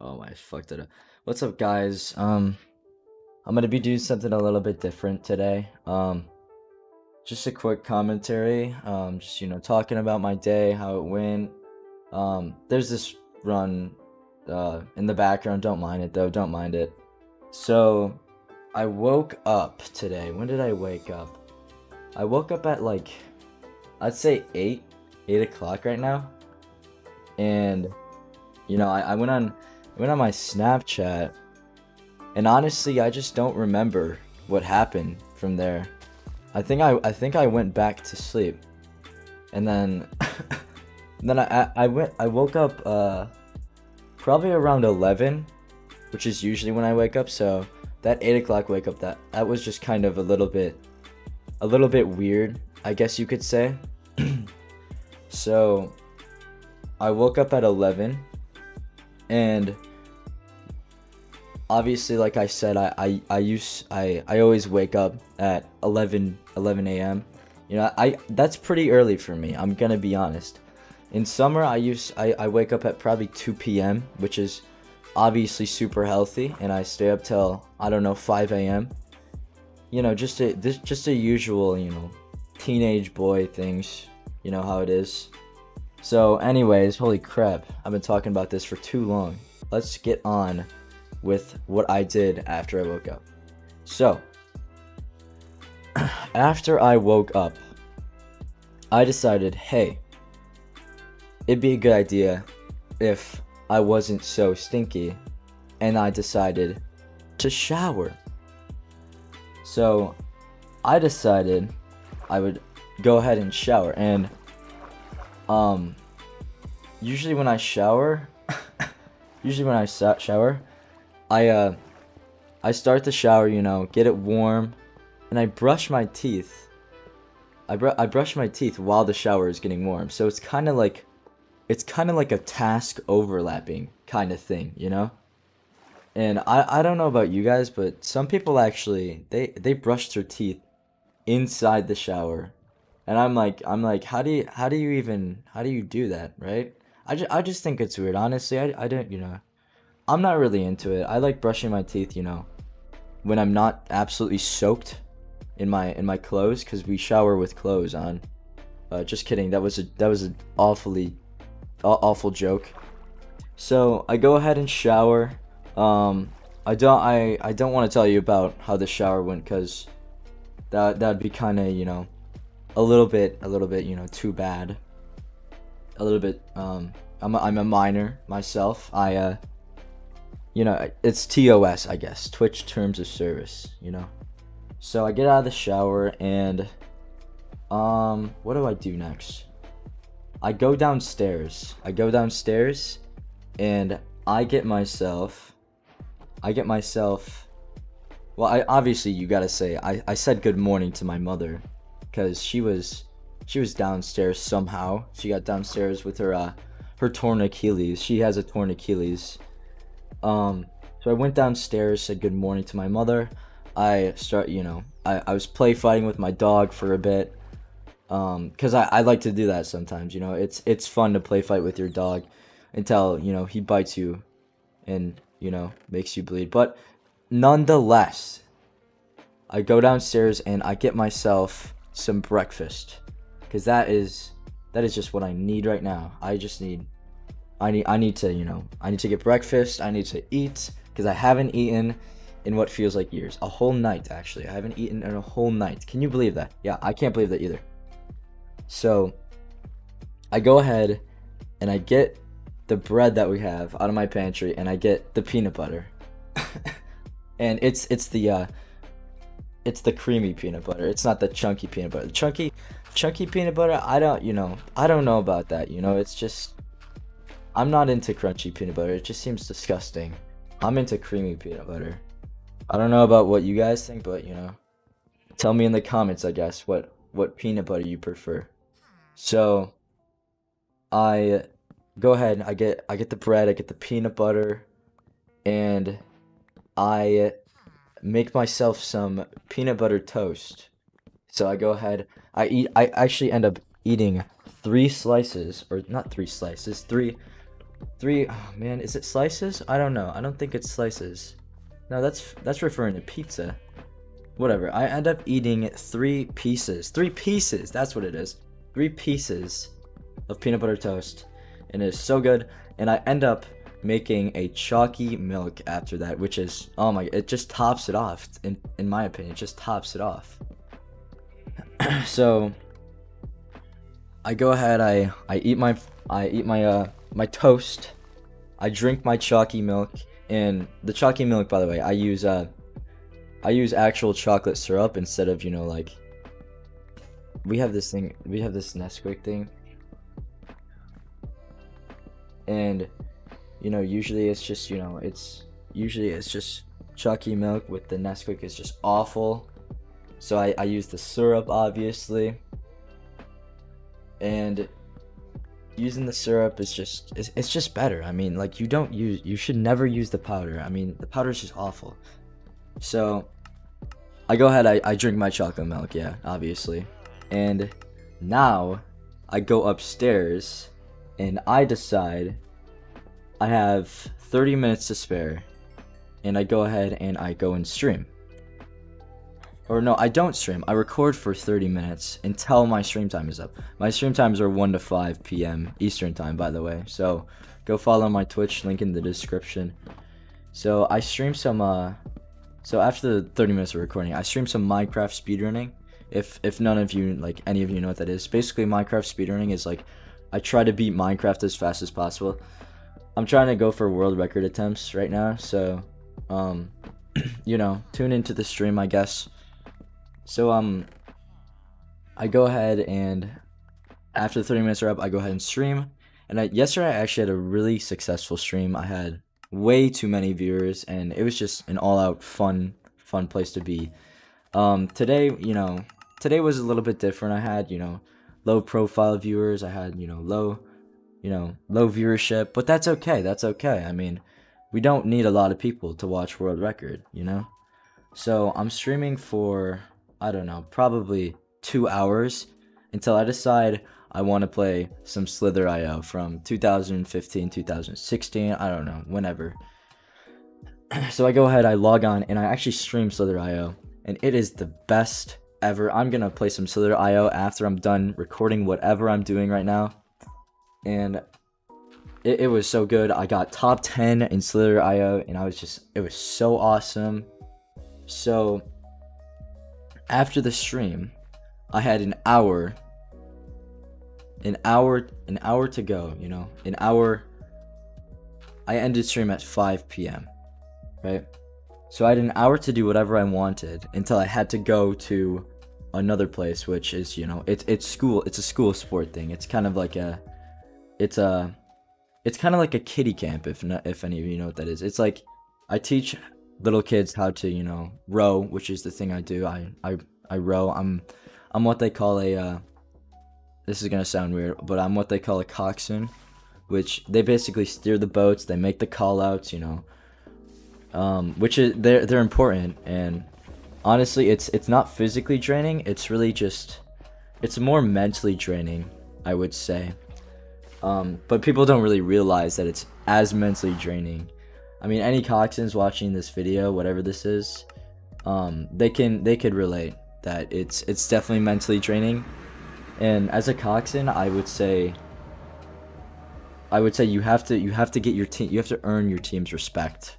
Oh, I fucked it up. What's up, guys? I'm gonna be doing something a little bit different today. Just a quick commentary. Just talking about my day, how it went. There's this run, in the background. Don't mind it though. Don't mind it. So, I woke up today. When did I wake up? I woke up at like, I'd say 8 o'clock right now, and I went on my Snapchat, and honestly, I just don't remember what happened from there. I think I went back to sleep, and then I woke up probably around 11, which is usually when I wake up. So that 8 o'clock wake up, that was just kind of a little bit weird, I guess you could say. So I woke up at 11, and obviously, like I said, I always wake up at 11 a.m. That's pretty early for me. I'm gonna be honest. In summer, I wake up at probably 2 p.m., which is obviously super healthy, and I stay up till, I don't know, 5 a.m. Just a usual, teenage boy things. You know how it is. So, anyways, holy crap, I've been talking about this for too long. Let's get on with what I did after I woke up. So, after I woke up, I decided, hey, it'd be a good idea if I wasn't so stinky, and I decided to shower. So, I decided I would go ahead and shower, and usually when I shower, I I start the shower, get it warm, and I brush my teeth. I brush my teeth while the shower is getting warm. So it's kind of like a task overlapping kind of thing. And I don't know about you guys, but some people actually they brush their teeth inside the shower. And I'm like, how do you do that, right? I just think it's weird. Honestly, I don't, I'm not really into it. I like brushing my teeth, when I'm not absolutely soaked in my clothes, because we shower with clothes on. Just kidding. That was an awful joke. So I go ahead and shower. I don't want to tell you about how the shower went, because that'd be kind of, a little bit, too bad. A little bit. I'm a minor myself. It's TOS, I guess, Twitch Terms of Service. So I get out of the shower, and what do I do next? I go downstairs. And I get myself. Well, obviously you gotta say I said good morning to my mother, because she was downstairs somehow. She got downstairs with her torn Achilles. She has a torn Achilles. So I went downstairs, said good morning to my mother. I was play fighting with my dog for a bit. Cause I like to do that sometimes. It's fun to play fight with your dog until, he bites you and, makes you bleed. But nonetheless, I go downstairs and I get myself some breakfast, cause that is just what I need right now. I need to get breakfast. I need to eat, because I haven't eaten in what feels like years. A whole night, actually. I haven't eaten in a whole night. Can you believe that? Yeah, I can't believe that either. So I go ahead and I get the bread that we have out of my pantry, and I get the peanut butter. And it's the creamy peanut butter. It's not the chunky peanut butter. The chunky peanut butter, I don't know about that. It's just, I'm not into crunchy peanut butter. It just seems disgusting. I'm into creamy peanut butter. I don't know about what you guys think, but tell me in the comments, I guess, what peanut butter you prefer. So I go ahead, I get the bread, I get the peanut butter, and I make myself some peanut butter toast. So I go ahead, I actually end up eating three slices, or not three slices, three Three, oh man, is it slices? I don't know. I don't think it's slices. No, that's referring to pizza. Whatever. I end up eating 3 pieces. 3 pieces. That's what it is. 3 pieces of peanut butter toast, and it is so good. And I end up making a chalky milk after that, which is, oh my, it just tops it off. In my opinion, it just tops it off. So I go ahead. I eat my my toast. I drink my chalky milk, and the chalky milk, by the way, I use actual chocolate syrup instead of, you know, like, we have this Nesquik thing, and, you know, usually it's just, you know, it's just chalky milk with the Nesquik is just awful. So I use the syrup, obviously, and using the syrup is just, it's just better. I mean, like, you should never use the powder. I mean, the powder is just awful. So I go ahead, I drink my chocolate milk, yeah, obviously. And now I go upstairs and I decide I have 30 minutes to spare, and I go ahead and I go and stream. Or no, I don't stream. I record for 30 minutes until my stream time is up. My stream times are 1 to 5 p.m. Eastern time, by the way. So go follow my Twitch, link in the description. So I stream some so after the 30 minutes of recording, I stream some Minecraft speedrunning. If none of you, like, any of you know what that is. Basically, Minecraft speedrunning is like, I try to beat Minecraft as fast as possible. I'm trying to go for world record attempts right now, so you know, tune into the stream, I guess. So I go ahead, and after the 30 minutes are up, I go ahead and stream. And yesterday I actually had a really successful stream. I had way too many viewers, and it was just an all-out fun place to be. Today, you know, today was a little bit different. I had, you know, low profile viewers. I had, you know, low viewership, but that's okay. That's okay. I mean, we don't need a lot of people to watch world record, you know? So I'm streaming for, I don't know, probably 2 hours until I decide I want to play some Slither.io from 2015, 2016, I don't know, whenever. So I go ahead, I log on, and I actually stream Slither.io, and it is the best ever. I'm gonna play some Slither.io after I'm done recording whatever I'm doing right now. And it was so good. I got top 10 in Slither.io, and it was so awesome. So after the stream, I had an hour to go, you know, an hour. I ended stream at 5 p.m. right? So I had an hour to do whatever I wanted until I had to go to another place, which is, you know, it's a school sport thing. It's kind of like a kiddie camp, if any of you know what that is. It's like, I teach little kids how to, you know, row, which is the thing I do. I row. I'm what they call a this is gonna sound weird, but I'm what they call a coxswain, which they basically steer the boats, they make the call outs, you know, which is they're important. And honestly, it's not physically draining. It's really just, it's more mentally draining, I would say. But people don't really realize that it's as mentally draining. I mean, any coxswains watching this video, whatever this is, they could relate that it's definitely mentally draining. And as a coxswain, I would say you have to get your team, you have to earn your team's respect.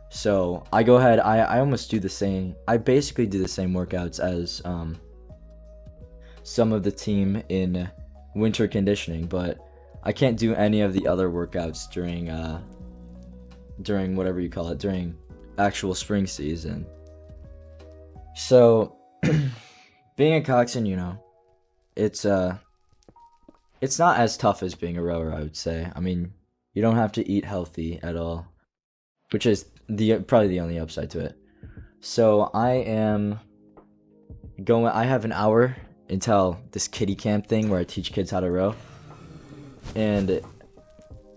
So I go ahead, I almost do the same. I basically do the same workouts as some of the team in winter conditioning, but I can't do any of the other workouts during whatever you call it, during actual spring season. So being a coxswain, you know, it's not as tough as being a rower, I would say. I mean, you don't have to eat healthy at all, which is probably the only upside to it. So I have an hour until this kiddie camp thing where I teach kids how to row. And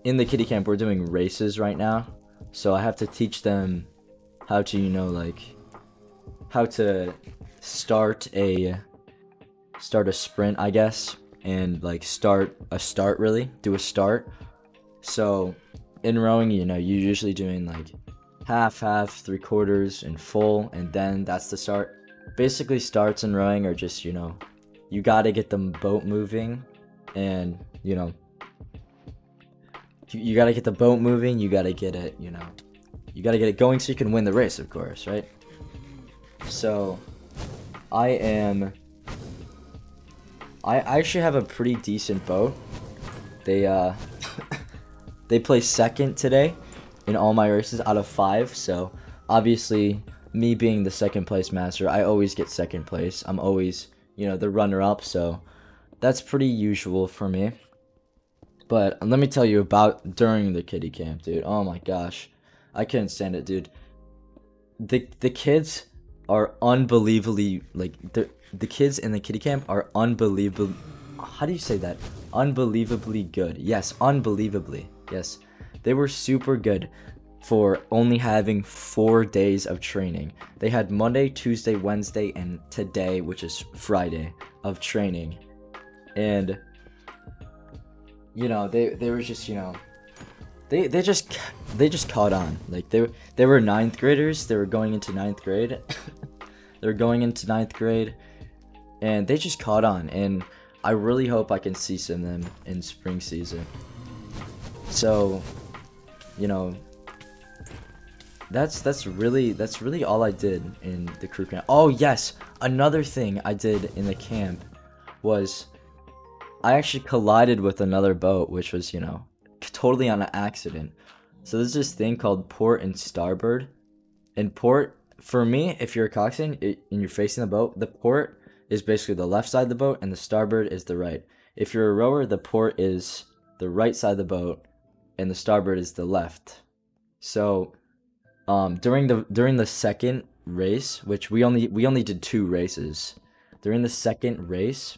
in the kiddie camp, we're doing races right now. So I have to teach them how to, you know, like, how to start a sprint, I guess, and like do a start, So in rowing, you know, you're usually doing like half, 3/4, and full, and then that's the start. Basically, starts in rowing are just, you know, you gotta get the boat moving, and you know, you gotta get the boat moving. You gotta get it, you know, you gotta get it going so you can win the race, of course, right? So I actually have a pretty decent boat. They they placed second today in all my races out of 5. So obviously, me being the second place master, I always get second place. I'm always, you know, the runner up. So that's pretty usual for me. But let me tell you about during the kiddie camp, dude. Oh my gosh, I couldn't stand it, dude. The kids are unbelievably, like, the kids in the kiddie camp are unbelievable. How do you say that? Unbelievably good. Yes, unbelievably. Yes, they were super good for only having 4 days of training. They had Monday, Tuesday, Wednesday, and today, which is Friday, of training. And you know, they were just, you know, they just caught on. Like they were 9th graders. They were going into 9th grade. They were going into 9th grade, and they just caught on. And I really hope I can see some of them in spring season. So, you know, that's really all I did in the crew camp. Oh yes, another thing I did in the camp was I actually collided with another boat, which was, you know, totally on an accident. So there's this thing called port and starboard. And port, for me, if you're a coxswain and you're facing the boat, the port is basically the left side of the boat and the starboard is the right. If you're a rower, the port is the right side of the boat and the starboard is the left. So during the second race, which we only did 2 races. During the second race,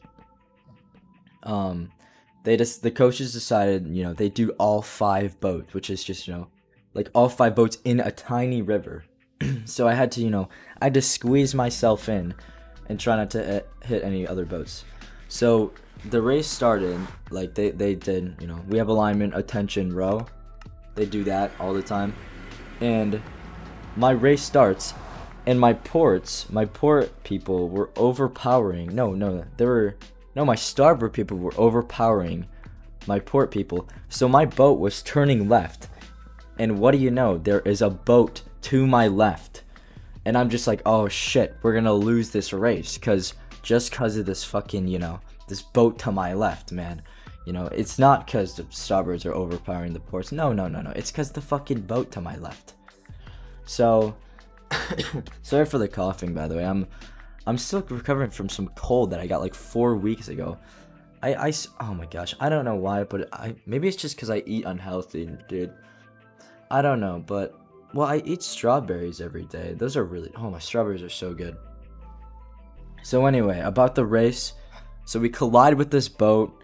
the coaches decided, you know, they do all 5 boats, which is just, you know, like all 5 boats in a tiny river. So I had to, you know, I had to squeeze myself in and try not to hit any other boats. So the race started, like they did, you know, we have alignment, attention, row. They do that all the time. And my race starts, and my port people were overpowering. My starboard people were overpowering my port people. So my boat was turning left. And what do you know? There is a boat to my left. And I'm just like, oh shit, we're gonna lose this race. Just cause of this fucking, you know, this boat to my left, man. You know, it's not cause the starboards are overpowering the ports. No. It's cause the fucking boat to my left. So, sorry for the coughing, by the way. I'm still recovering from some cold that I got like 4 weeks ago. Oh my gosh, I don't know why, but maybe it's just because I eat unhealthy, dude. I don't know, but, well, I eat strawberries every day. Those are really, oh, my strawberries are so good. So anyway, about the race, so we collide with this boat,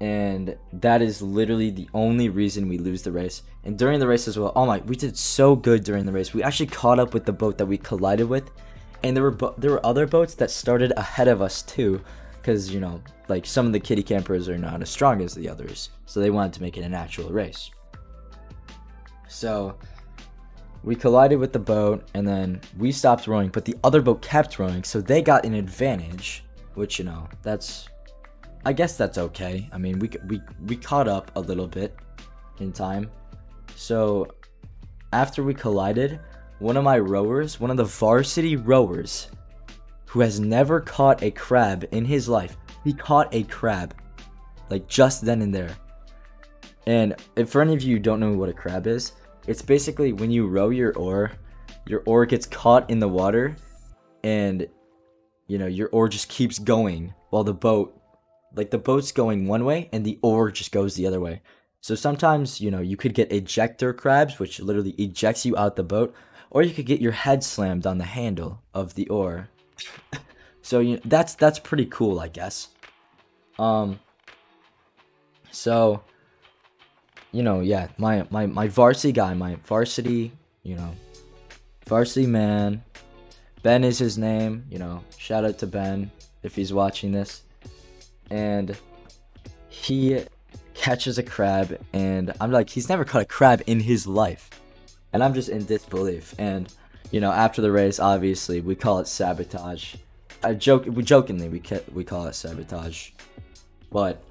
and that is literally the only reason we lose the race. And during the race as well, oh my, we did so good during the race. We actually caught up with the boat that we collided with. And there were other boats that started ahead of us too, because, you know, like some of the kiddie campers are not as strong as the others, so they wanted to make it an actual race. So we collided with the boat, and then we stopped rowing, but the other boat kept rowing, so they got an advantage, which, you know, I guess that's okay. I mean, we caught up a little bit in time. So after we collided, one of the varsity rowers, who has never caught a crab in his life, he caught a crab, like just then and there. And if for any of you who don't know what a crab is, it's basically when you row your oar gets caught in the water, and, you know, your oar just keeps going while the boat's going one way and the oar just goes the other way. So sometimes, you know, you could get ejector crabs, which literally ejects you out the boat, or you could get your head slammed on the handle of the oar. So, you know, that's pretty cool, I guess. So, you know, yeah, my varsity guy, my varsity, you know, varsity man, Ben is his name, you know, shout out to Ben if he's watching this. And he catches a crab, and I'm like, he's never caught a crab in his life. And I'm just in disbelief. And, you know, after the race, obviously, we call it sabotage. Jokingly, we call it sabotage. But,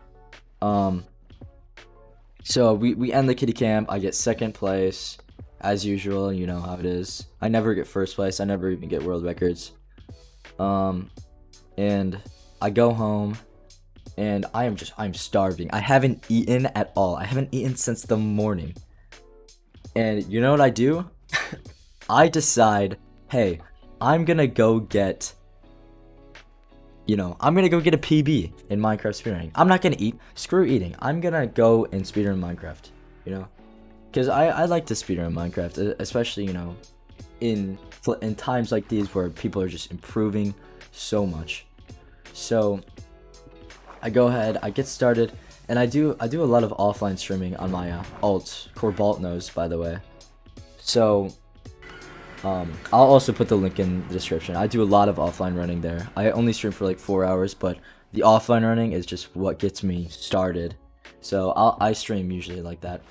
so we end the kitty camp. I get second place, as usual. You know how it is. I never get first place. I never even get world records. And I go home, and I'm starving. I haven't eaten at all. I haven't eaten since the morning. And you know what I do? I decide, hey, I'm gonna go get, I'm gonna go get a PB in Minecraft speedrunning. I'm not gonna eat. Screw eating. I'm gonna go and speedrun Minecraft, because I like to speedrun Minecraft, especially, in times like these where people are just improving so much. So I go ahead, I get started, and I do a lot of offline streaming on my alt, Corbalt knows, by the way. So I'll also put the link in the description. I do a lot of offline running there. I only stream for like 4 hours, but the offline running is just what gets me started. So I stream usually like that.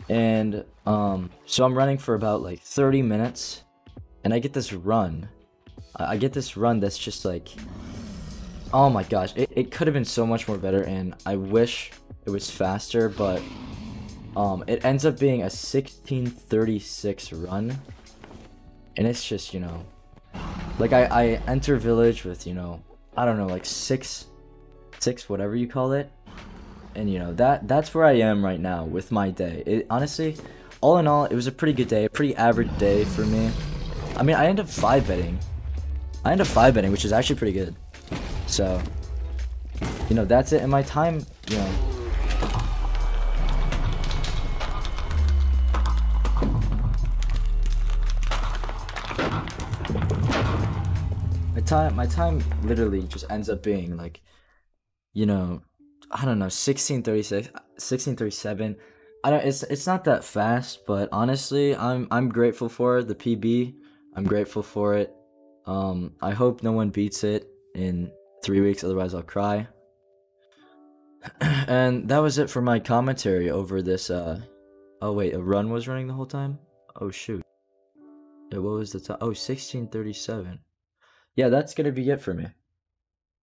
And so I'm running for about like 30 minutes, and I get this run. I get this run that's just like, oh my gosh, it could have been so much more better, and I wish it was faster, but it ends up being a 16:36 run, and it's just, like I enter village with, I don't know, like six whatever you call it, and that's where I am right now with my day. Honestly, all in all, it was a pretty good day, a pretty average day for me. I mean, I ended up 5-betting, which is actually pretty good. So, that's it. And my time, my time literally just ends up being like, I don't know, 16:36, 16:37. It's not that fast, but honestly, I'm grateful for the PB. I'm grateful for it. I hope no one beats it in 3 weeks, otherwise I'll cry. And that was it for my commentary over this. Oh wait, a run was running the whole time? Oh shoot. Yeah, what was the time? Oh, 16:37. Yeah, that's gonna be it for me.